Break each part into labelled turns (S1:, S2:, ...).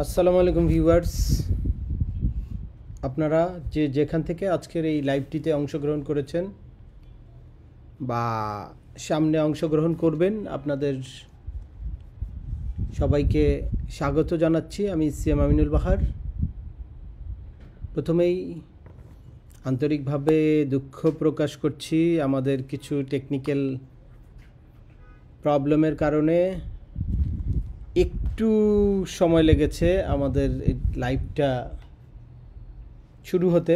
S1: আসসালামু আলাইকুম ভিউয়ার্স, আপনারা যেখান থেকে আজকের এই লাইভটিতে অংশগ্রহণ করেছেন বা সামনে অংশগ্রহণ করবেন, আপনাদের সবাইকে স্বাগত জানাচ্ছি। আমি সিএম আমিনুল বাহার। প্রথমেই আন্তরিকভাবে দুঃখ প্রকাশ করছি, আমাদের কিছু টেকনিক্যাল প্রবলেমের কারণে একটু সময় লেগেছে আমাদের লাইভটা শুরু হতে।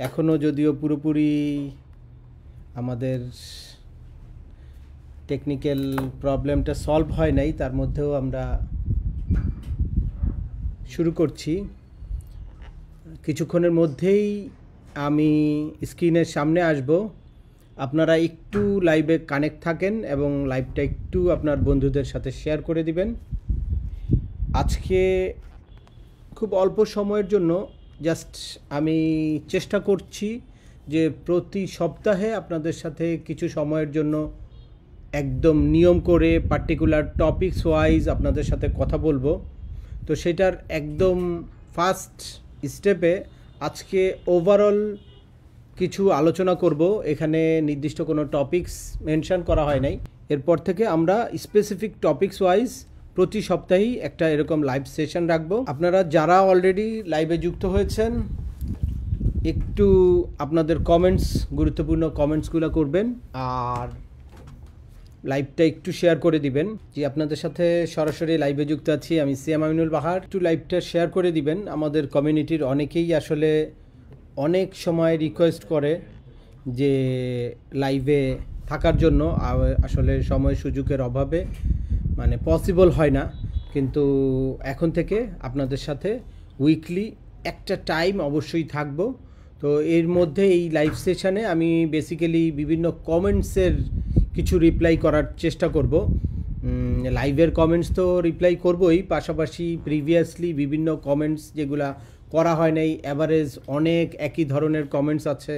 S1: এখনও যদিও পুরোপুরি আমাদের টেকনিক্যাল প্রবলেমটা সলভ হয় নাই, তার মধ্যেও আমরা শুরু করছি। কিছুক্ষণের মধ্যেই আমি স্ক্রিনের সামনে আসব। আপনারা একটু লাইভে কানেক্ট থাকেন এবং লাইভটা একটু আপনার বন্ধুদের সাথে শেয়ার করে দিবেন। আজকে খুব অল্প সময়ের জন্য জাস্ট আমি চেষ্টা করছি যে প্রতি সপ্তাহে আপনাদের সাথে কিছু সময়ের জন্য একদম নিয়ম করে পার্টিকুলার টপিকস ওয়াইজ আপনাদের সাথে কথা বলবো। তো সেটার একদম ফার্স্ট স্টেপে আজকে ওভারঅল কিছু আলোচনা করব। এখানে নির্দিষ্ট কোনো টপিকস মেনশন করা হয় নাই। এরপর থেকে আমরা স্পেসিফিক টপিকস ওয়াইজ প্রতি সপ্তাহেই একটা এরকম লাইভ সেশন রাখবো। আপনারা যারা অলরেডি লাইভে যুক্ত হয়েছেন, একটু আপনাদের কমেন্টস, গুরুত্বপূর্ণ কমেন্টসগুলো করবেন আর লাইভটা একটু শেয়ার করে দিবেন। যে আপনাদের সাথে সরাসরি লাইভে যুক্ত আছি, আমি সিএম আমিনুল বাহার। একটু লাইভটা শেয়ার করে দিবেন। আমাদের কমিউনিটির অনেকেই আসলে অনেক সময় রিকোয়েস্ট করে যে লাইভে থাকার জন্য, আসলে সময় সুযোগের অভাবে মানে পসিবল হয় না। কিন্তু এখন থেকে আপনাদের সাথে উইকলি একটা টাইম অবশ্যই থাকবো। তো এর মধ্যে এই লাইভ সেশনে আমি বেসিক্যালি বিভিন্ন কমেন্টসের কিছু রিপ্লাই করার চেষ্টা করব। লাইভের কমেন্টস তো রিপ্লাই করবই, পাশাপাশি প্রিভিয়াসলি বিভিন্ন কমেন্টস যেগুলা করা হয় নাই, অ্যাভারেজ অনেক একই ধরনের কমেন্টস আছে,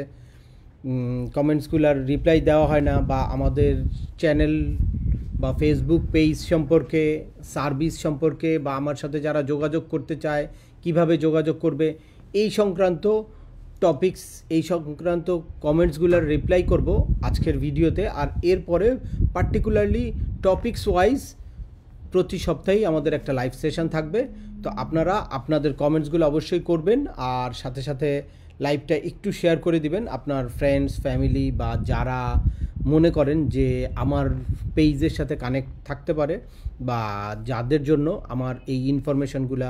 S1: কমেন্টসগুলার রিপ্লাই দেওয়া হয় না, বা আমাদের চ্যানেল বা ফেসবুক পেজ সম্পর্কে, সার্ভিস সম্পর্কে, বা আমার সাথে যারা যোগাযোগ করতে চায় কিভাবে যোগাযোগ করবে, এই সংক্রান্ত টপিকস, এই সংক্রান্ত কমেন্টসগুলোর রিপ্লাই করব আজকের ভিডিওতে। আর এরপরে পার্টিকুলারলি টপিকস ওয়াইজ প্রতি সপ্তাহেই আমাদের একটা লাইভ সেশন থাকবে। তো আপনারা আপনাদের কমেন্টসগুলো অবশ্যই করবেন আর সাথে সাথে লাইভটা একটু শেয়ার করে দিবেন আপনার ফ্রেন্ডস, ফ্যামিলি বা যারা মনে করেন যে আমার পেজের সাথে কানেক্ট থাকতে পারে বা যাদের জন্য আমার এই ইনফরমেশনগুলো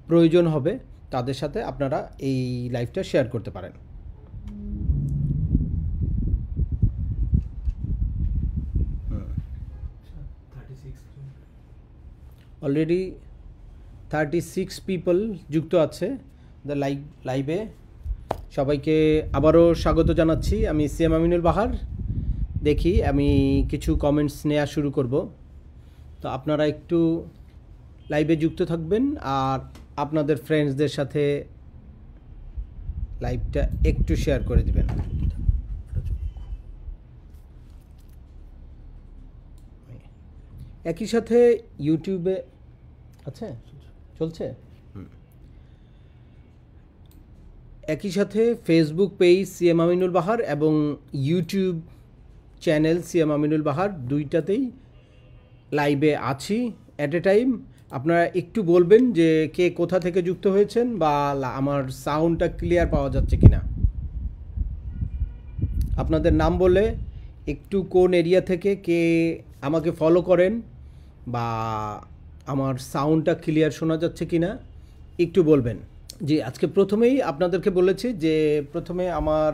S1: প্রয়োজন হবে, তাদের সাথে আপনারা এই লাইভটা শেয়ার করতে পারেন। অলরেডি 36 পিপল যুক্ত আছে দ্য লাইভে। সবাইকে আবারও স্বাগত জানাচ্ছি। আমি সিএম আমিনুল বাহার। দেখি আমি কিছু কমেন্টস নেওয়া শুরু করব। তো আপনারা একটু লাইভে যুক্ত থাকবেন আর আপনাদের ফ্রেন্ডসদের সাথে লাইভটা একটু শেয়ার করে দিবেন। একই সাথে ইউটিউবে আছে, চলছে, একই সাথে ফেসবুক পেজ সিএম আমিনুল বাহার এবং ইউটিউব চ্যানেল সিএম আমিনুল বাহার, দুইটাতেই লাইভে আছি অ্যাট এ টাইম। আপনারা একটু বলবেন যে কে কোথা থেকে যুক্ত হয়েছেন বা আমার সাউন্ডটা ক্লিয়ার পাওয়া যাচ্ছে কিনা। আপনাদের নাম বলে একটু কোন এরিয়া থেকে কে আমাকে ফলো করেন বা আমার সাউন্ডটা ক্লিয়ার শোনা যাচ্ছে কিনা একটু বলবেন। জি, আজকে প্রথমেই আপনাদেরকে বলেছি যে প্রথমে আমার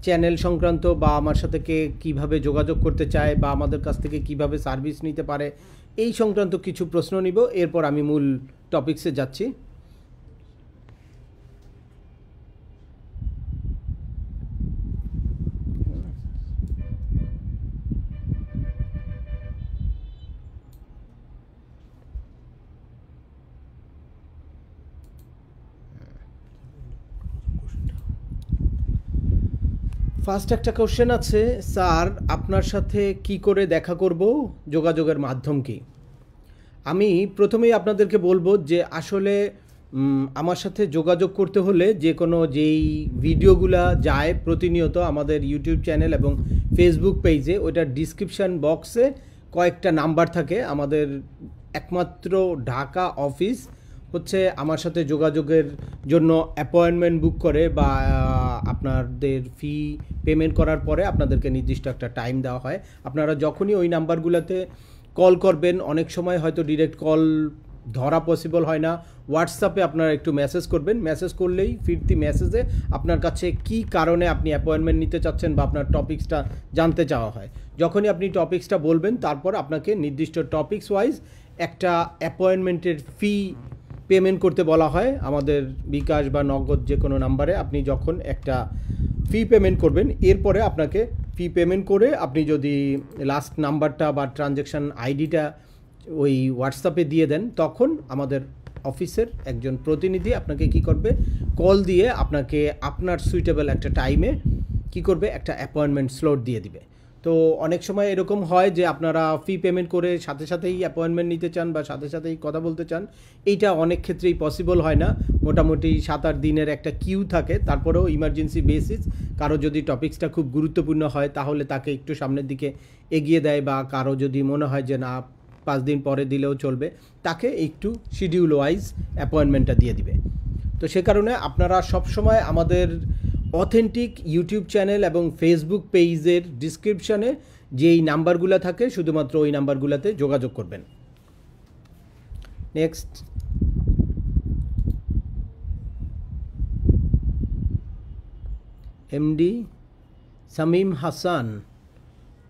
S1: চ্যানেল সংক্রান্ত বা আমার সাথে কে কীভাবে যোগাযোগ করতে চায় বা আমাদের কাছ থেকে কিভাবে সার্ভিস নিতে পারে, এই সংক্রান্ত কিছু প্রশ্ন নিব। এরপর আমি মূল টপিকসে যাচ্ছি। ফার্স্ট একটা কোশ্চেন আছে, স্যার আপনার সাথে কি করে দেখা করব, যোগাযোগের মাধ্যম কি? আমি প্রথমেই আপনাদেরকে বলবো যে আসলে আমার সাথে যোগাযোগ করতে হলে যে কোনো যেই ভিডিওগুলা যায় প্রতিনিয়ত আমাদের ইউটিউব চ্যানেল এবং ফেসবুক পেজে, ওইটার ডিসক্রিপশান বক্সে কয়েকটা নাম্বার থাকে। আমাদের একমাত্র ঢাকা অফিস হচ্ছে আমার সাথে যোগাযোগের জন্য অ্যাপয়েন্টমেন্ট বুক করে বা আপনাদের ফি পেমেন্ট করার পরে আপনাদেরকে নির্দিষ্ট একটা টাইম দেওয়া হয়। আপনারা যখনই ওই নাম্বারগুলোতে কল করবেন, অনেক সময় হয়তো ডিরেক্ট কল ধরা পসিবল হয় না, হোয়াটসঅ্যাপে আপনারা একটু মেসেজ করবেন। মেসেজ করলেই ফিরতি মেসেজে আপনার কাছে কী কারণে আপনি অ্যাপয়েন্টমেন্ট নিতে চাচ্ছেন বা আপনার টপিক্সটা জানতে চাওয়া হয়। যখনই আপনি টপিক্সটা বলবেন তারপর আপনাকে নির্দিষ্ট টপিক্স ওয়াইজ একটা অ্যাপয়েন্টমেন্টের ফি পেমেন্ট করতে বলা হয় আমাদের বিকাশ বা নগদ যে কোনো নাম্বারে। আপনি যখন একটা ফি পেমেন্ট করবেন, এরপরে আপনাকে ফি পেমেন্ট করে আপনি যদি লাস্ট নাম্বারটা বা ট্রানজ্যাকশান আইডিটা ওই হোয়াটসঅ্যাপে দিয়ে দেন, তখন আমাদের অফিসের একজন প্রতিনিধি আপনাকে কি করবে, কল দিয়ে আপনাকে আপনার সুইটেবল একটা টাইমে কি করবে, একটা অ্যাপয়েন্টমেন্ট স্লট দিয়ে দিবে। তো অনেক সময় এরকম হয় যে আপনারা ফি পেমেন্ট করে সাথে সাথেই অ্যাপয়েন্টমেন্ট নিতে চান বা সাথে সাথেই কথা বলতে চান, এইটা অনেক ক্ষেত্রেই পসিবল হয় না। মোটামুটি 7-8 দিনের একটা কিউ থাকে। তারপরেও ইমার্জেন্সি বেসিস কারো যদি টপিক্সটা খুব গুরুত্বপূর্ণ হয় তাহলে তাকে একটু সামনের দিকে এগিয়ে দেয়, বা কারো যদি মনে হয় যে না 5 দিন পরে দিলেও চলবে, তাকে একটু শিডিউল ওয়াইজ অ্যাপয়েন্টমেন্টটা দিয়ে দিবে। তো সে কারণে আপনারা সবসময় আমাদের অথেন্টিক ইউটিউব চ্যানেল এবং ফেসবুক পেজের ডিসক্রিপশানে যেই নাম্বারগুলো থাকে শুধুমাত্র ওই নাম্বারগুলোতে যোগাযোগ করবেন। নেক্সট, এমডি শামীম হাসান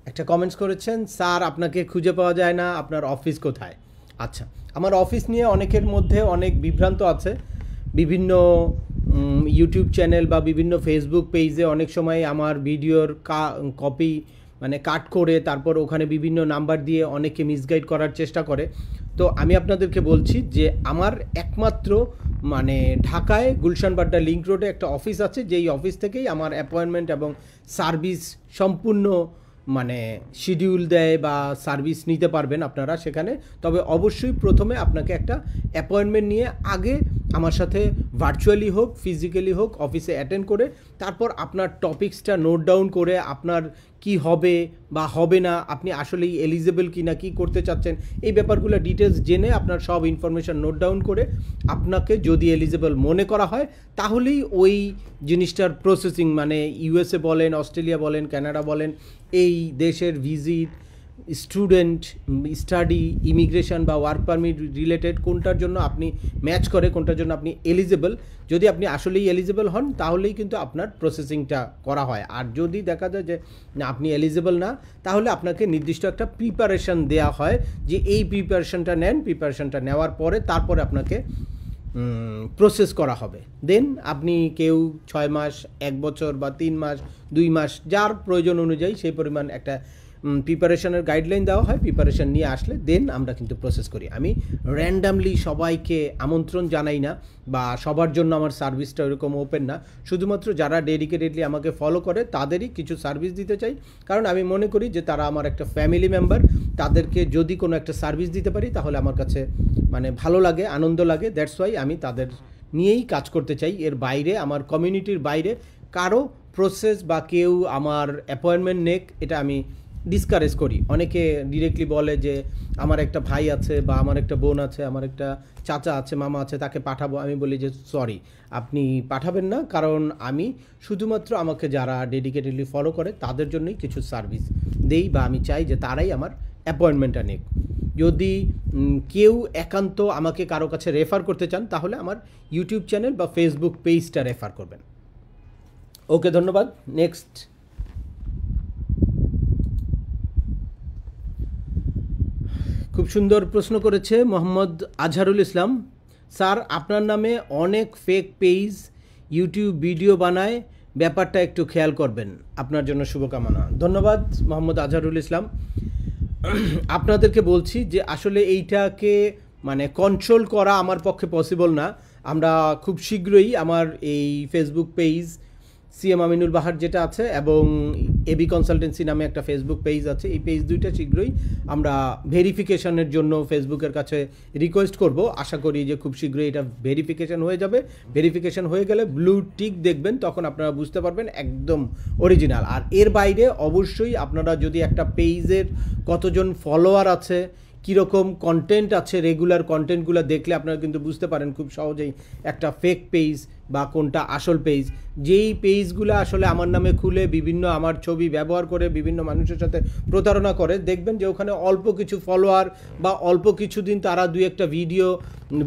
S1: একটা কমেন্টস করেছেন, স্যার আপনাকে খুঁজে পাওয়া যায় না, আপনার অফিস কোথায়? আচ্ছা, আমার অফিস নিয়ে অনেকের মধ্যে অনেক বিভ্রান্ত আছে। বিভিন্ন ইউটিউব চ্যানেল বা বিভিন্ন ফেসবুক পেজে অনেক সময় আমার ভিডিওর কপি মানে কাট করে তারপর ওখানে বিভিন্ন নাম্বার দিয়ে অনেকে মিসগাইড করার চেষ্টা করে। তো আমি আপনাদেরকে বলছি যে আমার একমাত্র মানে ঢাকায় গুলশান বাড্ডা লিংক রোডে একটা অফিস আছে, যেই অফিস থেকেই আমার অ্যাপয়েন্টমেন্ট এবং সার্ভিস সম্পূর্ণ মানে শিডিউল দেয় বা সার্ভিস নিতে পারবেন আপনারা সেখানে। তবে অবশ্যই প্রথমে আপনাকে একটা অ্যাপয়েন্টমেন্ট নিয়ে আগে আমার সাথে ভার্চুয়ালি হোক ফিজিক্যালি হোক অফিসে অ্যাটেন্ড করে তারপর আপনার টপিক্সটা নোট ডাউন করে আপনার কি হবে বা হবে না, আপনি আসলেই এলিজিবল কি না, কি করতে চাচ্ছেন, এই ব্যাপারগুলো ডিটেলস জেনে আপনার সব ইনফরমেশান নোট ডাউন করে আপনাকে যদি এলিজিবল মনে করা হয় তাহলেই ওই জিনিসটার প্রসেসিং মানে ইউএসএ বলেন, অস্ট্রেলিয়া বলেন, কানাডা বলেন, এই দেশের ভিজিট, স্টুডেন্ট, স্টাডি, ইমিগ্রেশন বা ওয়ার্ক পারমিট রিলেটেড কোনটার জন্য আপনি ম্যাচ করে, কোনটার জন্য আপনি এলিজিবল, যদি আপনি আসলেই এলিজিবল হন তাহলেই কিন্তু আপনার প্রসেসিংটা করা হয়। আর যদি দেখা যায় যে না আপনি এলিজিবল না, তাহলে আপনাকে নির্দিষ্ট একটা প্রিপারেশন দেওয়া হয় যে এই প্রিপারেশনটা নেন, প্রিপারেশনটা নেওয়ার পরে তারপরে আপনাকে প্রসেস করা হবে। দেন আপনি কেউ 6 মাস, 1 বছর বা 3 মাস, 2 মাস যার প্রয়োজন অনুযায়ী সেই পরিমাণ একটা প্রিপারেশনের গাইডলাইন দেওয়া হয়। প্রিপারেশন নিয়ে আসলে দেন আমরা কিন্তু প্রসেস করি। আমি র্যান্ডামলি সবাইকে আমন্ত্রণ জানাই না বা সবার জন্য আমার সার্ভিসটা ওরকম ওপেন না। শুধুমাত্র যারা ডেডিকেটেডলি আমাকে ফলো করে তাদেরই কিছু সার্ভিস দিতে চাই, কারণ আমি মনে করি যে তারা আমার একটা ফ্যামিলি মেম্বার। তাদেরকে যদি কোনো একটা সার্ভিস দিতে পারি তাহলে আমার কাছে মানে ভালো লাগে, আনন্দ লাগে। দ্যাটস ওয়াই আমি তাদের নিয়েই কাজ করতে চাই। এর বাইরে আমার কমিউনিটির বাইরে কারো প্রসেস বা কেউ আমার অ্যাপয়েন্টমেন্ট নেক এটা আমি ডিসকারেজ করি। অনেকে ডিরেক্টলি বলে যে আমার একটা ভাই আছে বা আমার একটা বোন আছে, আমার একটা চাচা আছে, মামা আছে, তাকে পাঠাবো। আমি বলি যে সরি, আপনি পাঠাবেন না, কারণ আমি শুধুমাত্র আমাকে যারা ডেডিকেটেডলি ফলো করে তাদের জন্যই কিছু সার্ভিস দেই বা আমি চাই যে তারাই আমার অ্যাপয়েন্টমেন্টটা নেক। যদি কেউ একান্ত আমাকে কারো কাছে রেফার করতে চান তাহলে আমার ইউটিউব চ্যানেল বা ফেসবুক পেজটা রেফার করবেন। ওকে, ধন্যবাদ। নেক্সট, খুব সুন্দর প্রশ্ন করেছে মোহাম্মদ আজহারুল ইসলাম। স্যার আপনার নামে অনেক ফেক পেজ ইউটিউব ভিডিও বানায়, ব্যাপারটা একটু খেয়াল করবেন, আপনার জন্য শুভকামনা। ধন্যবাদ মোহাম্মদ আজহারুল ইসলাম। আপনাদেরকে বলছি যে আসলে এইটাকে মানে কন্ট্রোল করা আমার পক্ষে পসিবল না। আমরা খুব শীঘ্রই আমার এই ফেসবুক পেজ সিএম আমিনুল বাহার যেটা আছে এবং এবি কনসালটেন্সি নামে একটা ফেসবুক পেজ আছে। এই পেজ দুইটা শীঘ্রই আমরা ভেরিফিকেশনের জন্য ফেসবুকের কাছে রিকোয়েস্ট করব। আশা করি যে খুব শীঘ্রই এটা ভেরিফিকেশন হয়ে যাবে। ভেরিফিকেশন হয়ে গেলে ব্লু টিক দেখবেন, তখন আপনারা বুঝতে পারবেন একদম অরিজিনাল। আর এর বাইরে অবশ্যই আপনারা যদি একটা পেজের কতজন ফলোয়ার আছে, কীরকম কন্টেন্ট আছে, রেগুলার কন্টেন্টগুলো দেখলে আপনারা কিন্তু বুঝতে পারেন খুব সহজেই একটা ফেক পেজ বা কোনটা আসল পেজ। যেই পেজগুলো আসলে আমার নামে খুলে বিভিন্ন আমার ছবি ব্যবহার করে বিভিন্ন মানুষের সাথে প্রতারণা করে, দেখবেন যে ওখানে অল্প কিছু ফলোয়ার বা অল্প কিছুদিন তারা দুই একটা ভিডিও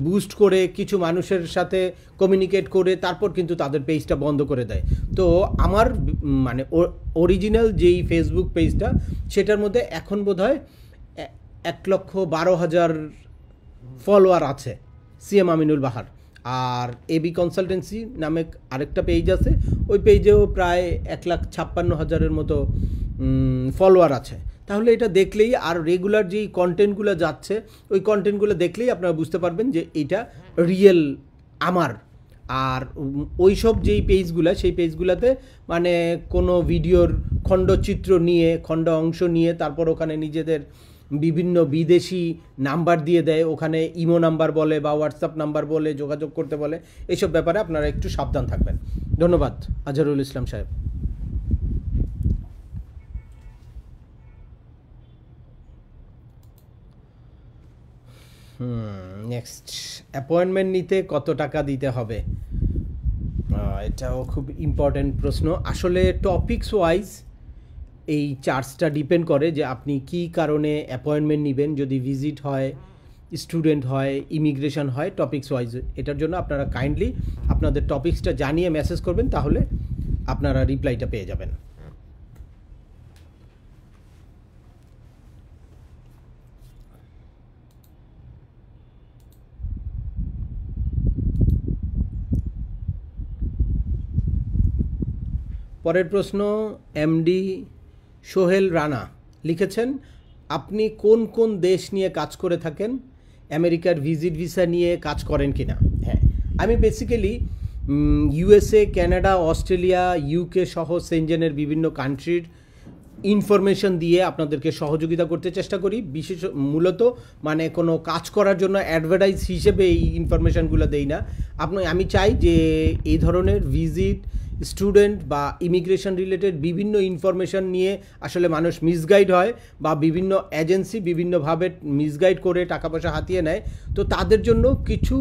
S1: বুস্ট করে কিছু মানুষের সাথে কমিউনিকেট করে তারপর কিন্তু তাদের পেজটা বন্ধ করে দেয়। তো আমার মানে অরিজিনাল যেই ফেসবুক পেজটা, সেটার মধ্যে এখন বোধহয় 1,12,000 ফলোয়ার আছে, সিএম আমিনুল বাহার। আর এবি কনসালটেন্সি নামে আরেকটা পেজ আছে, ওই পেজেও প্রায় 1,56,000-এর মতো ফলোয়ার আছে। তাহলে এটা দেখলেই আর রেগুলার যেই কন্টেন্টগুলো যাচ্ছে ওই কন্টেন্টগুলো দেখলেই আপনারা বুঝতে পারবেন যে এটা রিয়েল আমার। আর ওই সব যেই পেজগুলো, সেই পেজগুলোতে মানে কোনো ভিডিওর খণ্ডচিত্র নিয়ে, খণ্ড অংশ নিয়ে তারপর ওখানে নিজেদের বিভিন্ন বিদেশি নাম্বার দিয়ে দেয়, ওখানে ইমো নাম্বার বলে বা হোয়াটসঅ্যাপ নাম্বার বলে যোগাযোগ করতে বলে। এইসব ব্যাপারে আপনারা একটু সাবধান থাকবেন। ধন্যবাদ আজহারুল ইসলাম সাহেব। নেক্সট, অ্যাপয়েন্টমেন্ট নিতে কত টাকা দিতে হবে? এটাও খুব ইম্পর্ট্যান্ট প্রশ্ন। আসলে টপিকস ওয়াইজ এই চার্জটা ডিপেন্ড করে যে আপনি কী কারণে অ্যাপয়েন্টমেন্ট নেবেন। যদি ভিজিট হয়, স্টুডেন্ট হয়, ইমিগ্রেশন হয়, টপিকস ওয়াইজ। এটার জন্য আপনারা কাইন্ডলি আপনাদের টপিক্সটা জানিয়ে মেসেজ করবেন, তাহলে আপনারা রিপ্লাইটা পেয়ে যাবেন। পরের প্রশ্ন, এমডি সোহেল রানা লিখেছেন, আপনি কোন কোন দেশ নিয়ে কাজ করে থাকেন? আমেরিকার ভিজিট ভিসা নিয়ে কাজ করেন কি না? হ্যাঁ, আমি basically USA, Canada, Australia, UK সহ সেনজেনের বিভিন্ন কান্ট্রির ইনফরমেশন দিয়ে আপনাদেরকে সহযোগিতা করতে চেষ্টা করি। মূলত মানে কোনো কাজ করার জন্য অ্যাডভার্টাইজ হিসেবে এই ইনফরমেশানগুলো দেই না। আমি চাই যে এই ধরনের ভিজিট, স্টুডেন্ট বা ইমিগ্রেশন রিলেটেড বিভিন্ন ইনফরমেশান নিয়ে আসলে মানুষ মিসগাইড হয় বা বিভিন্ন এজেন্সি বিভিন্নভাবে মিসগাইড করে টাকা পয়সা হাতিয়ে নেয়। তো তাদের জন্য কিছু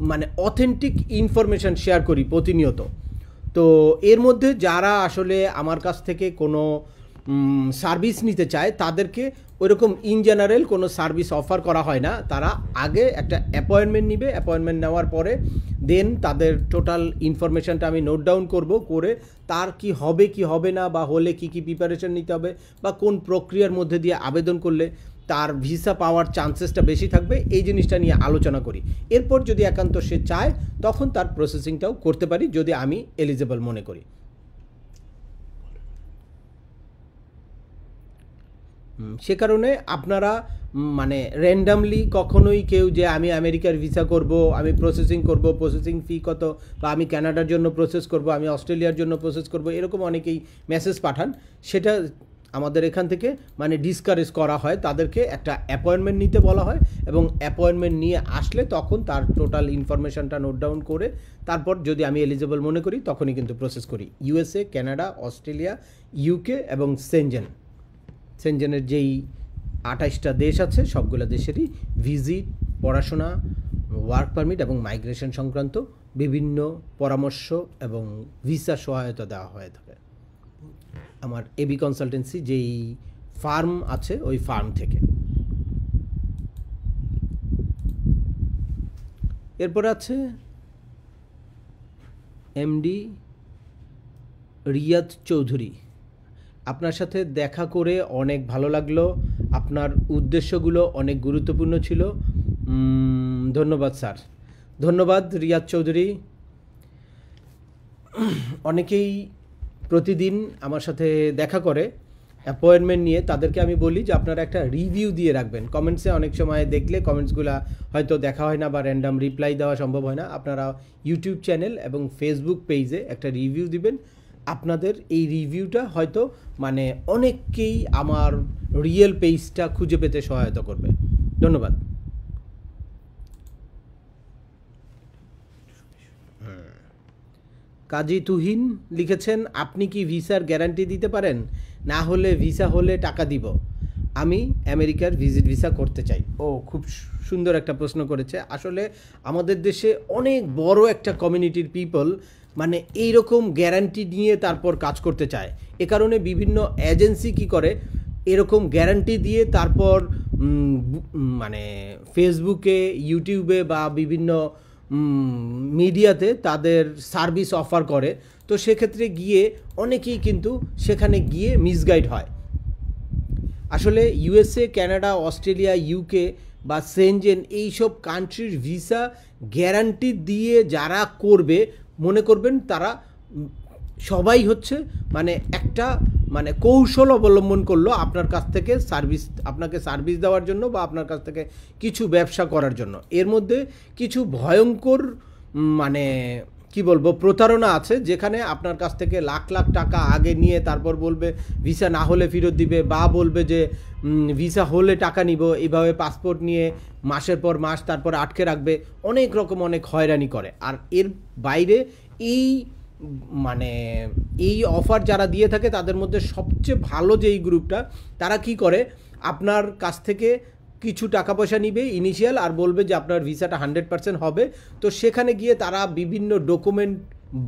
S1: মানে অথেন্টিক ইনফরমেশান শেয়ার করি প্রতিনিয়ত। তো এর মধ্যে যারা আসলে আমার কাছ থেকে কোনো সার্ভিস নিতে চায় তাদেরকে ওইরকম ইন জেনারেল কোনো সার্ভিস অফার করা হয় না। তারা আগে একটা অ্যাপয়েন্টমেন্ট নেবে, অ্যাপয়েন্টমেন্ট নেওয়ার পরে দেন তাদের টোটাল ইনফরমেশানটা আমি নোট ডাউন করব, করে তার কি হবে কি হবে না, বা হলে কি কি প্রিপারেশন নিতে হবে, বা কোন প্রক্রিয়ার মধ্যে দিয়ে আবেদন করলে তার ভিসা পাওয়ার চান্সেসটা বেশি থাকবে, এই জিনিসটা নিয়ে আলোচনা করি। এরপর যদি একান্ত সে চায় তখন তার প্রসেসিংটাও করতে পারি যদি আমি এলিজেবল মনে করি। সে কারণে আপনারা মানে র্যান্ডামলি কখনোই কেউ যে আমি আমেরিকার ভিসা করব, আমি প্রসেসিং করব, প্রসেসিং ফি কত, বা আমি কানাডার জন্য প্রসেস করব, আমি অস্ট্রেলিয়ার জন্য প্রসেস করব, এরকম অনেকেই মেসেজ পাঠান। সেটা আমাদের এখান থেকে মানে ডিসকারেজ করা হয়। তাদেরকে একটা অ্যাপয়েন্টমেন্ট নিতে বলা হয় এবং অ্যাপয়েন্টমেন্ট নিয়ে আসলে তখন তার টোটাল ইনফরমেশানটা নোট ডাউন করে তারপর যদি আমি এলিজেবল মনে করি তখনই কিন্তু প্রসেস করি। ইউএসএ, কানাডা, অস্ট্রেলিয়া, ইউকে এবং সেনজেনের যেই 28টা দেশ আছে সবগুলো দেশেরই ভিজিট, পড়াশোনা, ওয়ার্ক পারমিট এবং মাইগ্রেশন সংক্রান্ত বিভিন্ন পরামর্শ এবং ভিসা সহায়তা দেওয়া হয়ে থাকে আমার এবি কনসালটেন্সি যেই ফার্ম আছে ওই ফার্ম থেকে। এরপর আছে এমডি রিয়াদ চৌধুরী, আপনার সাথে দেখা করে অনেক ভালো লাগলো, আপনার উদ্দেশ্যগুলো অনেক গুরুত্বপূর্ণ ছিল। ধন্যবাদ স্যার। ধন্যবাদ রিয়াদ চৌধুরী। অনেকেই প্রতিদিন আমার সাথে দেখা করে অ্যাপয়েন্টমেন্ট নিয়ে, তাদেরকে আমি বলি যে আপনারা একটা রিভিউ দিয়ে রাখবেন কমেন্টসে। অনেক সময় দেখলে কমেন্টসগুলো হয়তো দেখা হয় না বা র্যান্ডাম রিপ্লাই দেওয়া সম্ভব হয় না। আপনারা ইউটিউব চ্যানেল এবং ফেসবুক পেজে একটা রিভিউ দিবেন, আপনাদের এই রিভিউটা হয়তো মানে অনেককেই আমার রিয়েল পেজটা খুঁজে পেতে সহায়তা করবে। ধন্যবাদ। কাজী তুহিন লিখেছেন, আপনি কি ভিসার গ্যারান্টি দিতে পারেন? না হলে ভিসা হলে টাকা দিব, আমি আমেরিকার ভিজিট ভিসা করতে চাই। ও খুব সুন্দর একটা প্রশ্ন করেছে। আসলে আমাদের দেশে অনেক বড় একটা কমিউনিটির পিপল মানে এইরকম গ্যারান্টি নিয়ে তারপর কাজ করতে চায়। এ কারণে বিভিন্ন এজেন্সি কি করে, এরকম গ্যারান্টি দিয়ে তারপর মানে ফেসবুকে, ইউটিউবে বা বিভিন্ন মিডিয়াতে তাদের সার্ভিস অফার করে। তো সেক্ষেত্রে গিয়ে অনেকেই কিন্তু সেখানে গিয়ে মিসগাইড হয়। আসলে ইউএসএ, কানাডা, অস্ট্রেলিয়া, ইউকে বা সেনজেন এইসব কান্ট্রির ভিসা গ্যারান্টি দিয়ে যারা করবে, মনে করবেন তারা সবাই হচ্ছে মানে একটা মানে কৌশল অবলম্বন করলো আপনার কাছ থেকে আপনাকে সার্ভিস দেওয়ার জন্য বা আপনার কাছ থেকে কিছু ব্যবসা করার জন্য। এর মধ্যে কিছু ভয়ঙ্কর মানে কি বলবো প্রতারণা আছে, যেখানে আপনার কাছ থেকে লাখ লাখ টাকা আগে নিয়ে তারপর বলবে ভিসা না হলে ফেরত দিবে, বা বলবে যে ভিসা হলে টাকা নিব, এইভাবে পাসপোর্ট নিয়ে মাসের পর মাস তারপর আটকে রাখবে, অনেক রকম অনেক হয়রানি করে। আর এর বাইরে মানে এই অফার যারা দিয়ে থাকে তাদের মধ্যে সবচেয়ে ভালো যেই গ্রুপটা, তারা কি করে আপনার কাছ থেকে কিছু টাকা পয়সা নিবে ইনিশিয়াল, আর বলবে যে আপনার ভিসাটা 100% হবে। তো সেখানে গিয়ে তারা বিভিন্ন ডকুমেন্ট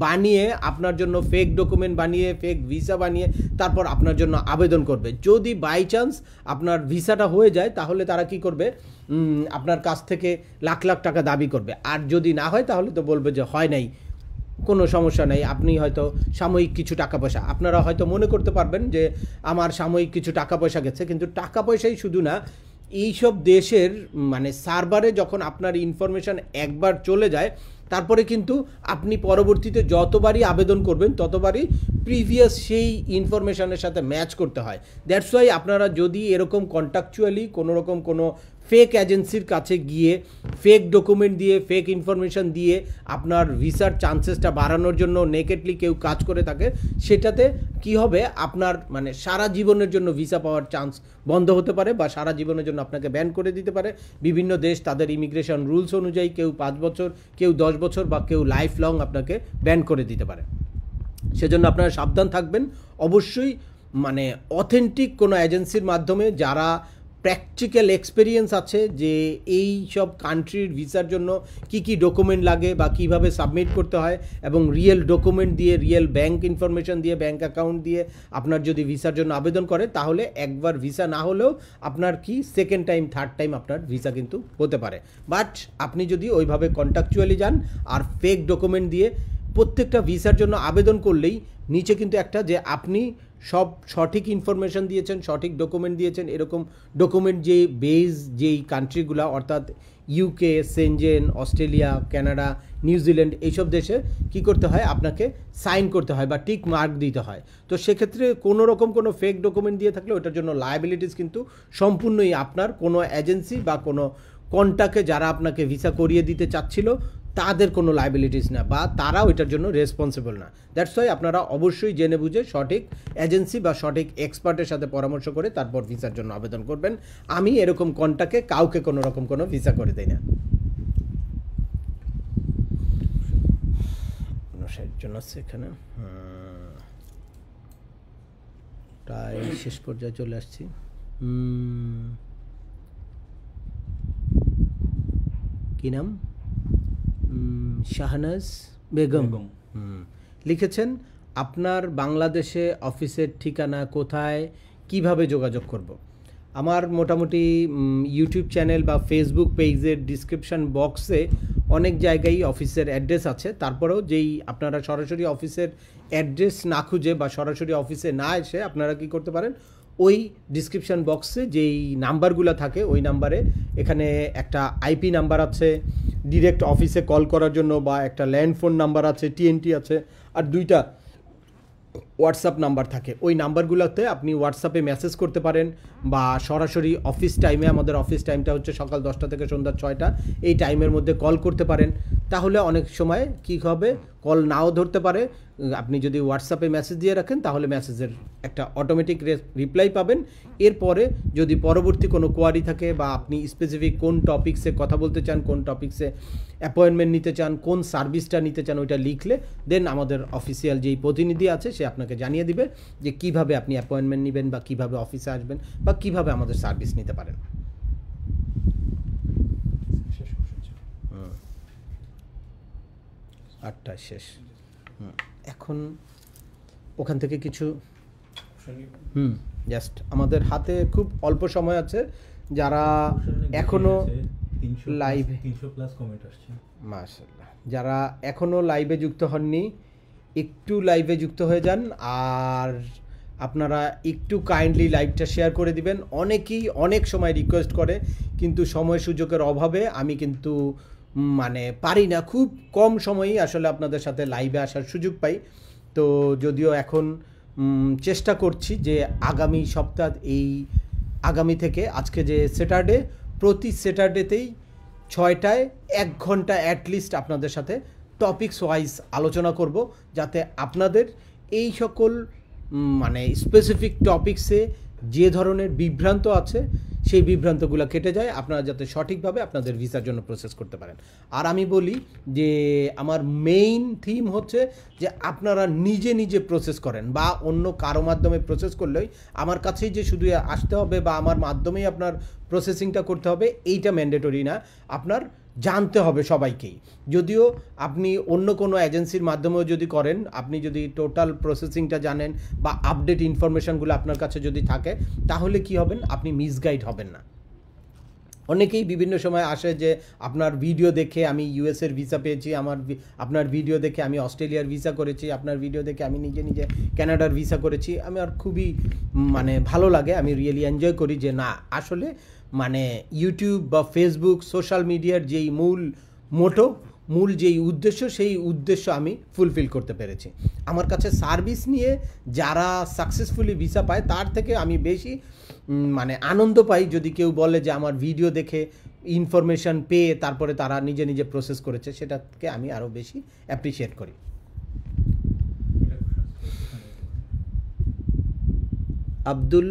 S1: বানিয়ে আপনার জন্য ফেক ডকুমেন্ট বানিয়ে, ফেক ভিসা বানিয়ে তারপর আপনার জন্য আবেদন করবে। যদি বাই চান্স আপনার ভিসাটা হয়ে যায়, তাহলে তারা কি করবে, আপনার কাছ থেকে লাখ লাখ টাকা দাবি করবে। আর যদি না হয় তাহলে তো বলবে যে হয় নাই, কোনো সমস্যা নেই, আপনি হয়তো সাময়িক কিছু টাকা পয়সা, আপনারা হয়তো মনে করতে পারবেন যে আমার সাময়িক কিছু টাকা পয়সা গেছে, কিন্তু টাকা পয়সাই শুধু না, এইসব দেশের মানে সার্ভারে যখন আপনার ইনফরমেশান একবার চলে যায়, তারপরে কিন্তু আপনি পরবর্তীতে যতবারই আবেদন করবেন ততবারই প্রিভিয়াস সেই ইনফরমেশানের সাথে ম্যাচ করতে হয়। দ্যাটস ওয়াই আপনারা যদি এরকম কন্ট্রাকচুয়ালি কোনো ফেক এজেন্সির কাছে গিয়ে ফেক ডকুমেন্ট দিয়ে, ফেক ইনফরমেশান দিয়ে আপনার ভিসার চান্সেসটা বাড়ানোর জন্য নেকেটলি কেউ কাজ করে থাকে, সেটাতে কি হবে, আপনার মানে সারা জীবনের জন্য ভিসা পাওয়ার চান্স বন্ধ হতে পারে, বা সারা জীবনের জন্য আপনাকে ব্যান করে দিতে পারে। বিভিন্ন দেশ তাদের ইমিগ্রেশন রুলস অনুযায়ী কেউ 5 বছর, কেউ 10 বছর বা কেউ লাইফ লং আপনাকে ব্যান করে দিতে পারে। সেজন্য আপনারা সাবধান থাকবেন। অবশ্যই মানে অথেন্টিক কোনো এজেন্সির মাধ্যমে, যারা প্র্যাকটিক্যাল এক্সপেরিয়েন্স আছে যে এই সব কান্ট্রির ভিসার জন্য কি কি ডকুমেন্ট লাগে বা কিভাবে সাবমিট করতে হয়, এবং রিয়েল ডকুমেন্ট দিয়ে, রিয়েল ব্যাংক ইনফরমেশন দিয়ে, ব্যাংক অ্যাকাউন্ট দিয়ে আপনার যদি ভিসার জন্য আবেদন করে, তাহলে একবার ভিসা না হলেও আপনার কি সেকেন্ড টাইম, থার্ড টাইম আপনার ভিসা কিন্তু হতে পারে। বাট আপনি যদি ওইভাবে কন্ট্রাকচুয়ালি যান আর ফেক ডকুমেন্ট দিয়ে প্রত্যেকটা ভিসার জন্য আবেদন করলেই নিচে কিন্তু একটা যে আপনি সব সঠিক ইনফরমেশান দিয়েছেন, সঠিক ডকুমেন্ট দিয়েছেন, এরকম ডকুমেন্ট যে বেস যেই কান্ট্রিগুলো অর্থাৎ UK, Schengen, Australia, Canada, New Zealand, এইসব দেশে কি করতে হয়, আপনাকে সাইন করতে হয় বা টিক মার্ক দিতে হয়। তো সেক্ষেত্রে কোনো রকম কোনো ফেক ডকুমেন্ট দিয়ে থাকলে ওটার জন্য লায়াবিলিটিস কিন্তু সম্পূর্ণই আপনার, কোনো এজেন্সি বা কোনো কন্ট্যাক্টে যারা আপনাকে ভিসা করিয়ে দিতে চাচ্ছিল তাদের কোনো লায়াবিলিটিস না, বা তারা ওইটার জন্য রেসপন্সিবল না। দ্যাটস ওয়াই আপনারা অবশ্যই জেনে বুঝে সঠিক এজেন্সি বা সঠিক এক্সপার্টের সাথে পরামর্শ করে তারপর ভিসার জন্য আবেদন করবেন। আমি এরকম কন্ট্যাক্টে কাউকে কোনো রকম কোনো ভিসা করে দেই না। জন্য এখানে প্রায় শেষ পর্যায়ে চলে আসছি। কি নাম? শাহনাজ বেগম লিখেছেন, আপনার বাংলাদেশে অফিসের ঠিকানা কোথায়, কিভাবে যোগাযোগ করব? আমার মোটামুটি ইউটিউব চ্যানেল বা ফেসবুক পেজের ডিসক্রিপশান বক্সে অনেক জায়গায় অফিসের অ্যাড্রেস আছে। তারপরেও যেই আপনারা সরাসরি অফিসের অ্যাড্রেস না খুঁজে বা সরাসরি অফিসে না এসে আপনারা কি করতে পারেন, ওই ডিসক্রিপশান বক্সে যেই নাম্বারগুলো থাকে ওই নাম্বারে, এখানে একটা আইপি নাম্বার আছে ডিরেক্ট অফিসে কল করার জন্য, বা একটা ল্যান্ড ফোন নাম্বার আছে, টিএনটি আছে, আর 2টা হোয়াটসঅ্যাপ নাম্বার থাকে। ওই নাম্বারগুলোতে আপনি হোয়াটসঅ্যাপে মেসেজ করতে পারেন, বা সরাসরি অফিস টাইমে, আমাদের অফিস টাইমটা হচ্ছে সকাল 10টা থেকে সন্ধ্যা 6টা, এই টাইমের মধ্যে কল করতে পারেন। তাহলে অনেক সময় কী হবে, কল নাও ধরতে পারে। আপনি যদি হোয়াটসঅ্যাপে মেসেজ দিয়ে রাখেন তাহলে মেসেজের একটা অটোমেটিক রিপ্লাই পাবেন। এরপরে যদি পরবর্তী কোনো কোয়ারি থাকে বা আপনি স্পেসিফিক কোন টপিক্সে কথা বলতে চান, কোন টপিক্সে অ্যাপয়েন্টমেন্ট নিতে চান, কোন সার্ভিসটা নিতে চান, ওইটা লিখলে দেন আমাদের অফিসিয়াল যেই প্রতিনিধি আছে সে আপনাকে জানিয়ে দিবে যে কিভাবে আপনি অ্যাপয়েন্টমেন্ট নেবেন বা কিভাবে অফিসে আসবেন বা কিভাবে আমাদের সার্ভিস নিতে পারেন। 8টায় শেষ। এখন ওখান থেকে কিছু জাস্ট আমাদের হাতে খুব অল্প সময় আছে, যারা এখনো লাইভে
S2: 300+ কমেন্ট আসছে
S1: মাশাআল্লাহ, যারা এখনো লাইভে যুক্ত হননি একটু লাইভে যুক্ত হয়ে যান, আর আপনারা একটু কাইন্ডলি লাইভটা শেয়ার করে দিবেন। অনেকেই অনেক সময় রিকোয়েস্ট করে, কিন্তু সময় সুযোগের অভাবে আমি কিন্তু মানে পারি না, খুব কম সময়েই আসলে আপনাদের সাথে লাইভে আসার সুযোগ পাই। তো যদিও এখন চেষ্টা করছি যে আগামী সপ্তাহ আগামী থেকে আজকে যে স্যাটারডে, প্রতি স্যাটারডেতেই 6টায় 1 ঘন্টা অ্যাটলিস্ট আপনাদের সাথে টপিকস ওয়াইজ আলোচনা করব, যাতে আপনাদের এই সকল মানে স্পেসিফিক টপিকসে যে ধরনের বিভ্রান্ত আছে সেই বিভ্রান্তগুলো কেটে যায়, আপনারা যাতে সঠিকভাবে আপনাদের ভিসার জন্য প্রসেস করতে পারেন। আর আমি বলি যে আমার মেইন থিম হচ্ছে যে আপনারা নিজে নিজে প্রসেস করেন বা অন্য কারো মাধ্যমে প্রসেস করলেই, আমার কাছেই যে শুধু আসতে হবে বা আমার মাধ্যমেই আপনার প্রসেসিংটা করতে হবে এইটা ম্যান্ডেটরি না, আপনার জানতে হবে সবাইকেই। যদিও আপনি অন্য কোনো এজেন্সির মাধ্যমেও যদি করেন, আপনি যদি টোটাল প্রসেসিংটা জানেন বা আপডেট ইনফরমেশনগুলো আপনার কাছে যদি থাকে, তাহলে কি হবেন, আপনি মিসগাইড হবেন না। অনেকেই বিভিন্ন সময় আসে যে আপনার ভিডিও দেখে আমি ইউএসের ভিসা পেয়েছি, আপনার ভিডিও দেখে আমি অস্ট্রেলিয়ার ভিসা করেছি, আপনার ভিডিও দেখে আমি নিজে নিজে কানাডার ভিসা করেছি। আমার খুবই মানে ভালো লাগে, আমি রিয়েলি এনজয় করি যে না আসলে মানে ইউটিউব বা ফেসবুক সোশ্যাল মিডিয়ার যেই মূল যেই উদ্দেশ্য, সেই উদ্দেশ্য আমি ফুলফিল করতে পেরেছি। আমার কাছে সার্ভিস নিয়ে যারা সাকসেসফুলি ভিসা পায় তার থেকে আমি বেশি মানে আনন্দ পাই যদি কেউ বলে যে আমার ভিডিও দেখে ইনফরমেশন পেয়ে তারপরে তারা নিজে নিজে প্রসেস করেছে, সেটাকে আমি আরও বেশি অ্যাপ্রিসিয়েট করি। আব্দুল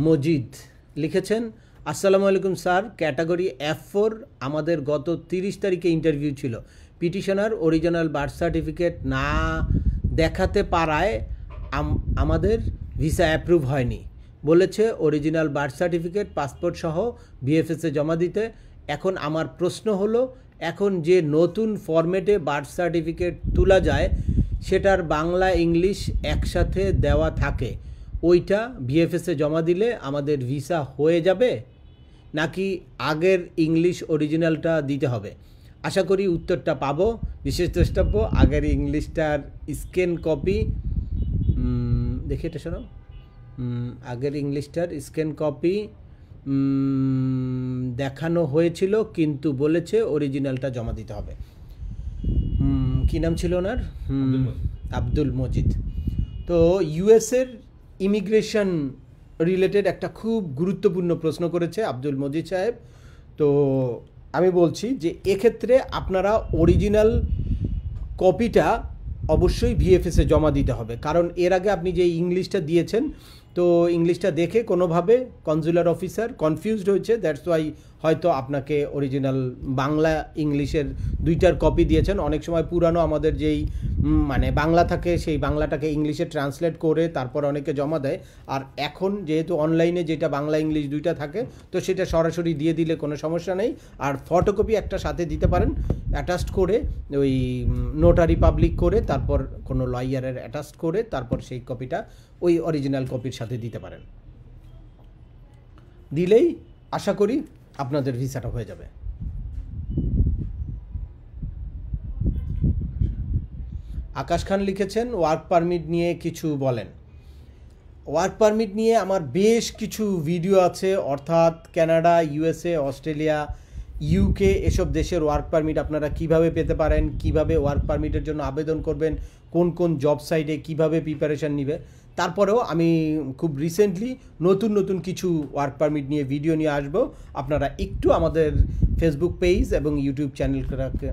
S1: মজিদ লিখেছেন, আসসালামু আলাইকুম স্যার, ক্যাটাগরি F4 আমাদের গত 30 তারিখে ইন্টারভিউ ছিল। পিটিশনার অরিজিনাল বার্থ সার্টিফিকেট না দেখাতে পারায় আমাদের ভিসা অ্যাপ্রুভ হয়নি। বলেছে অরিজিনাল বার্থ সার্টিফিকেট পাসপোর্ট সহ বিএফএসে জমা দিতে। এখন আমার প্রশ্ন হলো, এখন যে নতুন ফরম্যাটে বার্থ সার্টিফিকেট তোলা যায় সেটার বাংলা ইংলিশ একসাথে দেওয়া থাকে, ওইটা বিএফএসে জমা দিলে আমাদের ভিসা হয়ে যাবে নাকি আগের ইংলিশ অরিজিনালটা দিতে হবে? আশা করি উত্তরটা পাবো। বিশেষ দ্রষ্টব্য আগের ইংলিশটার স্ক্যান কপি দেখি, এটা শোনো, আগের ইংলিশটার স্ক্যান কপি দেখানো হয়েছিল কিন্তু বলেছে অরিজিনালটা জমা দিতে হবে। কী নাম ছিল ওনার? আব্দুল মজিদ। তো ইউএসের ইমিগ্রেশন রিলেটেড একটা খুব গুরুত্বপূর্ণ প্রশ্ন করেছে আব্দুল মজিদ সাহেব। তো আমি বলছি যে এক্ষেত্রে আপনারা অরিজিনাল কপিটা অবশ্যই ভিএফএসে জমা দিতে হবে, কারণ এর আগে আপনি যে ইংলিশটা দিয়েছেন, তো ইংলিশটা দেখে কোনোভাবে কনজুলার অফিসার কনফিউজড হয়েছে, দ্যাটস ওয়াই হয়তো আপনাকে অরিজিনাল বাংলা ইংলিশের দুইটার কপি দিয়েছেন। অনেক সময় পুরানো আমাদের যেই মানে বাংলা থাকে সেই বাংলাটাকে ইংলিশে ট্রান্সলেট করে তারপর অনেকে জমা দেয়, আর এখন যেহেতু অনলাইনে যেটা বাংলা ইংলিশ দুইটা থাকে তো সেটা সরাসরি দিয়ে দিলে কোনো সমস্যা নেই। আর ফটোকপি একটা সাথে দিতে পারেন, অ্যাটাচড করে ওই নোটারি পাবলিক করে তারপর কোনো লয়ারের অ্যাটাচড করে তারপর সেই কপিটা ওই অরিজিনাল কপির সাথে দিতে পারেন, দিলেই আশা করি আপনাদের ভিসাটা হয়ে যাবে। আকাশ খান লিখেছেন, ওয়ার্ক পারমিট নিয়ে কিছু বলেন। ওয়ার্ক পারমিট নিয়ে আমার বেশ কিছু ভিডিও আছে, অর্থাৎ কানাডা, ইউএসএ, অস্ট্রেলিয়া, ইউকে এসব দেশের ওয়ার্ক পারমিট আপনারা কিভাবে পেতে পারেন, কিভাবে ওয়ার্ক পারমিটের জন্য আবেদন করবেন, কোন কোন জব সাইটে কিভাবে প্রিপারেশান নেবে। তারপরেও আমি খুব রিসেন্টলি নতুন কিছু ওয়ার্ক পারমিট নিয়ে ভিডিও নিয়ে আসবো। আপনারা একটু আমাদের ফেসবুক পেজ এবং ইউটিউব চ্যানেলটাকে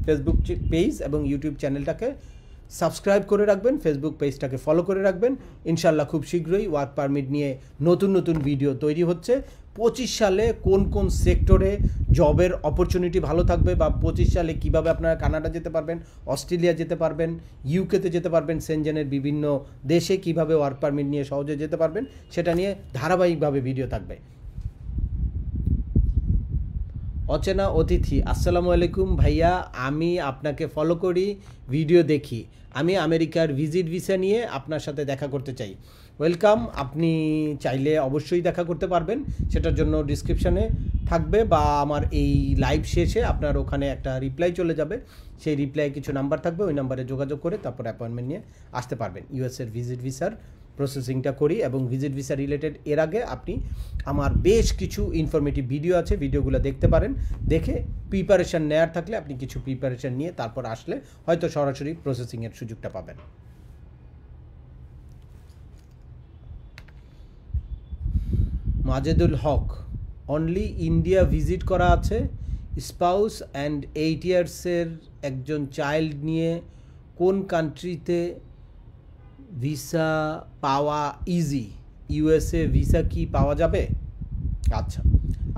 S1: ফেসবুক পেজ এবং ইউটিউব চ্যানেলটাকে সাবস্ক্রাইব করে রাখবেন, ফেসবুক পেজটাকে ফলো করে রাখবেন। ইনশাল্লাহ খুব শীঘ্রই ওয়ার্ক পারমিট নিয়ে নতুন নতুন ভিডিও তৈরি হচ্ছে। 25 সালে কোন কোন সেক্টরে জবের অপরচুনিটি ভালো থাকবে, বা 25 সালে কিভাবে আপনারা কানাডা যেতে পারবেন, অস্ট্রেলিয়া যেতে পারবেন, ইউকেতে যেতে পারবেন, সেনজেনের বিভিন্ন দেশে কিভাবে ওয়ার্ক পারমিট নিয়ে সহজে যেতে পারবেন, সেটা নিয়ে ধারাবাহিকভাবে ভিডিও থাকবে। অচেনা অতিথি, আসসালামু আলাইকুম ভাইয়া, আমি আপনাকে ফলো করি, ভিডিও দেখি, আমি আমেরিকার ভিজিট ভিসা নিয়ে আপনার সাথে দেখা করতে চাই। ওয়েলকাম, আপনি চাইলে অবশ্যই দেখা করতে পারবেন, সেটার জন্য ডিসক্রিপশানে থাকবে বা আমার এই লাইভ শেষে আপনার ওখানে একটা রিপ্লাই চলে যাবে, সেই রিপ্লাই কিছু নাম্বার থাকবে, ওই নাম্বারে যোগাযোগ করে তারপর অ্যাপয়েন্টমেন্ট নিয়ে আসতে পারবেন। ইউএসের ভিজিট ভিসার প্রসেসিংটা করি এবং ভিজিট ভিসা রিলেটেড এর আগে আপনি আমার বেশ কিছু ইনফরমেটিভ ভিডিও আছে, ভিডিওগুলো দেখতে পারেন। দেখে প্রিপারেশান নেওয়ার থাকলে আপনি কিছু প্রিপারেশান নিয়ে তারপর আসলে হয়তো সরাসরি প্রসেসিংয়ের সুযোগটা পাবেন। মাজেদুল হক, অনলি ইন্ডিয়া ভিজিট করা আছে, স্পাউস অ্যান্ড 8 ইয়ার্সের একজন চাইল্ড নিয়ে কোন কান্ট্রিতে ভিসা পাওয়া ইজি? ইউএসএ ভিসা কি পাওয়া যাবে? আচ্ছা,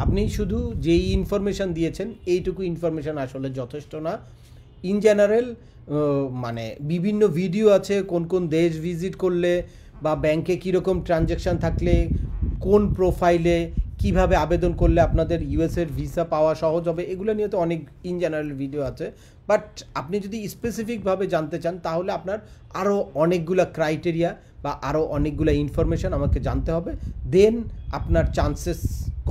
S1: আপনি শুধু যেই ইনফরমেশান দিয়েছেন এইটুকু ইনফরমেশান আসলে যথেষ্ট না। ইন জেনারেল মানে বিভিন্ন ভিডিও আছে, কোন কোন দেশ ভিজিট করলে বা ব্যাংকে কীরকম ট্রানজ্যাকশান থাকলে, কোন প্রোফাইলে কিভাবে আবেদন করলে আপনাদের ইউএসএর ভিসা পাওয়া সহজ হবে, এগুলো নিয়ে তো অনেক ইন জেনারেল ভিডিও আছে। বাট আপনি যদি স্পেসিফিকভাবে জানতে চান তাহলে আপনার আরও অনেকগুলো ক্রাইটেরিয়া বা আরও অনেকগুলো ইনফরমেশান আমাকে জানতে হবে। দেন আপনার চান্সেস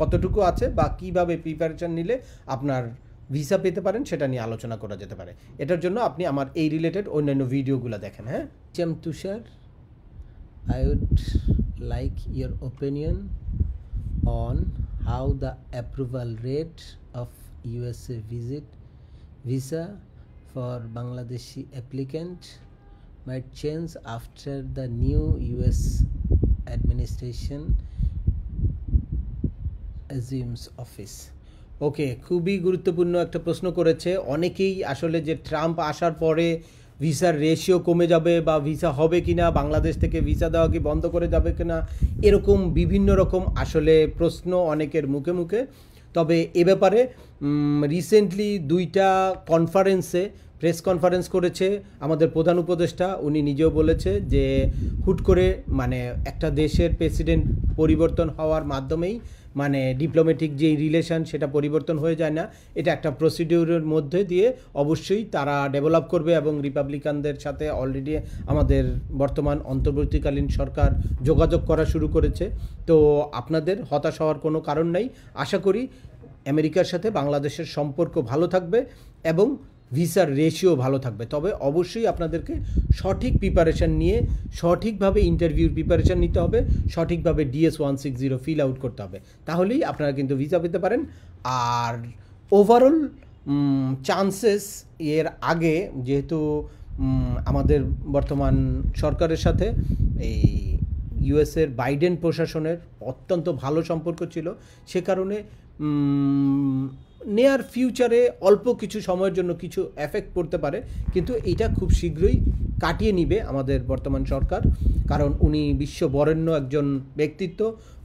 S1: কতটুকু আছে বা কিভাবে প্রিপারেশান নিলে আপনার ভিসা পেতে পারেন সেটা নিয়ে আলোচনা করা যেতে পারে। এটার জন্য আপনি আমার এই রিলেটেড অন্যান্য ভিডিওগুলো দেখেন। হ্যাঁ, তুষার, I would like your opinion on how the approval rate of USA visa for Bangladeshi applicant might change after the new US administration assumes office. ওকে, খুবই গুরুত্বপূর্ণ একটা প্রশ্ন করেছে। অনেকেই আসলে যে ট্রাম্প আসার পরে ভিসার রেশিও কমে যাবে বা ভিসা হবে কিনা, বাংলাদেশ থেকে ভিসা দেওয়া কি বন্ধ করে যাবে কিনা, এরকম বিভিন্ন রকম আসলে প্রশ্ন অনেকের মুখে মুখে। তবে এ ব্যাপারে রিসেন্টলি 2টা কনফারেন্সে প্রেস কনফারেন্স করেছে আমাদের প্রধান উপদেষ্টা। উনি নিজেও বলেছে যে হুট করে মানে একটা দেশের প্রেসিডেন্ট পরিবর্তন হওয়ার মাধ্যমেই মানে ডিপ্লোম্যাটিক যে রিলেশন সেটা পরিবর্তন হয়ে যায় না, এটা একটা প্রসিডিউরের মধ্যে দিয়ে অবশ্যই তারা ডেভেলপ করবে। এবং রিপাবলিকানদের সাথে অলরেডি আমাদের বর্তমান অন্তর্বর্তীকালীন সরকার যোগাযোগ করা শুরু করেছে। তো আপনাদের হতাশ হওয়ার কোনো কারণ নেই। আশা করি আমেরিকার সাথে বাংলাদেশের সম্পর্ক ভালো থাকবে এবং ভিসার রেশিও ভালো থাকবে। তবে অবশ্যই আপনাদেরকে সঠিক প্রিপারেশান নিয়ে সঠিকভাবে ইন্টারভিউর প্রিপারেশান নিতে হবে, সঠিকভাবে DS-160 ফিল আউট করতে হবে, তাহলেই আপনারা কিন্তু ভিসা পেতে পারেন। আর ওভারঅল চান্সেস এর আগে যেহেতু আমাদের বর্তমান সরকারের সাথে এই ইউএসের বাইডেন প্রশাসনের অত্যন্ত ভালো সম্পর্ক ছিল, সে কারণে নিয়ার ফিউচারে অল্প কিছু সময়ের জন্য কিছু এফেক্ট পড়তে পারে, কিন্তু এটা খুব শীঘ্রই কাটিয়ে নিবে আমাদের বর্তমান সরকার। কারণ উনি বিশ্ববরেণ্য একজন ব্যক্তিত্ব,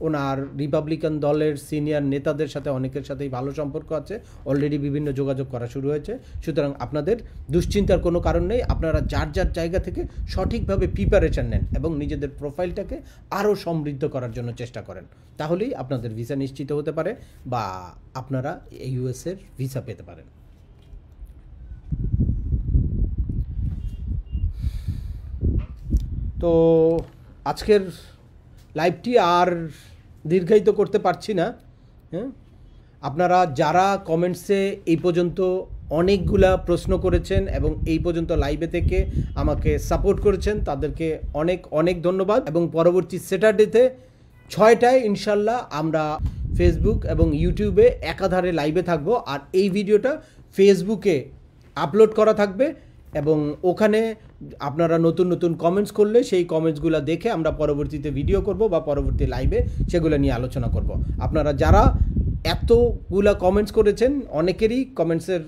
S1: ওনার রিপাবলিকান দলের সিনিয়র নেতাদের সাথে অনেকের সাথেই ভালো সম্পর্ক আছে, অলরেডি বিভিন্ন যোগাযোগ করা শুরু হয়েছে। সুতরাং আপনাদের দুশ্চিন্তার কোনো কারণ নেই। আপনারা যার যার জায়গা থেকে সঠিকভাবে প্রিপারেশান নেন এবং নিজেদের প্রোফাইলটাকে আরও সমৃদ্ধ করার জন্য চেষ্টা করেন, তাহলেই আপনাদের ভিসা নিশ্চিত হতে পারে বা আপনারা ইউএসের ভিসা পেতে পারেন। তো আজকের লাইভটি আর দীর্ঘায়িত করতে পারছি না। হ্যাঁ, আপনারা যারা কমেন্টসে এই পর্যন্ত অনেকগুলা প্রশ্ন করেছেন এবং এই পর্যন্ত লাইভে থেকে আমাকে সাপোর্ট করেছেন তাদেরকে অনেক অনেক ধন্যবাদ। এবং পরবর্তী স্যাটারডেতে 6টায় ইনশাল্লাহ আমরা ফেসবুক এবং ইউটিউবে একাধারে লাইভে থাকব। আর এই ভিডিওটা ফেসবুকে আপলোড করা থাকবে এবং ওখানে আপনারা নতুন নতুন কমেন্টস করলে সেই কমেন্টসগুলো দেখে আমরা পরবর্তীতে ভিডিও করব বা পরবর্তী লাইভে সেগুলো নিয়ে আলোচনা করব। আপনারা যারা এতগুলা কমেন্টস করেছেন অনেকেরই কমেন্টসের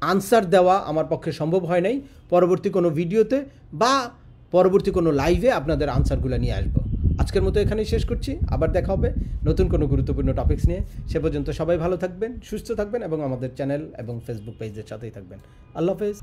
S1: আনসার দেওয়া আমার পক্ষে সম্ভব হয় নাই। পরবর্তী কোনো ভিডিওতে বা পরবর্তী কোনো লাইভে আপনাদের আনসারগুলো নিয়ে আসবো। আজকের মতো এখানেই শেষ করছি। আবার দেখা হবে নতুন কোনো গুরুত্বপূর্ণ টপিকস নিয়ে। সে পর্যন্ত সবাই ভালো থাকবেন, সুস্থ থাকবেন এবং আমাদের চ্যানেল এবং ফেসবুক পেজের সাথেই থাকবেন। আল্লাহ হাফেজ।